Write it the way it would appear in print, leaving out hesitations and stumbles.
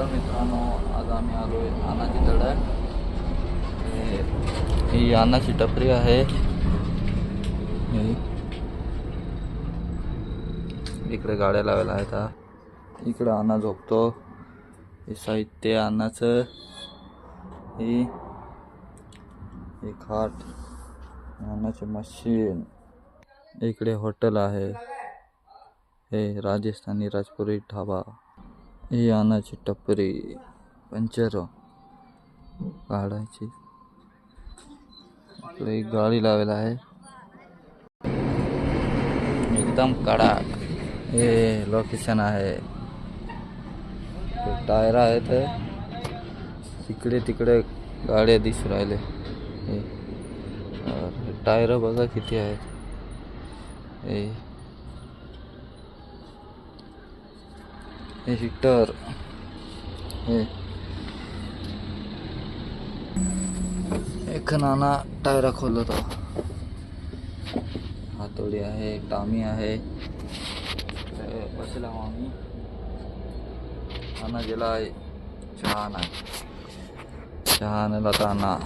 तर मित्रांनो, आज आम्ही आलो आहे अनाची तळ्यात. ही अनाची टपरी आहे. इकडे गाड्या लावायला आहेत. इकडे अण्णा झोपतो. हे साहित्य अन्नाचं. ही खाट, अन्नाची मशीन. इकडे हॉटेल आहे. हे राजस्थानी राजपुरी ढाबा. ही अन्नाची टपरी, पंचर काढायची. इकडे एक गाडी लावलेला आहे एकदम कडक. हे लोकेशन आहे. टायर आहेत. इकडे तिकडे गाड्या दिसू राहिले. टायर बघा किती आहेत. हे हिटर. एक नाना टायर खोलत हातोडी आहे, टामी आहे. बसला आम्ही. अण्णा गेला चहा नाही. चहा आणला तर अण्णा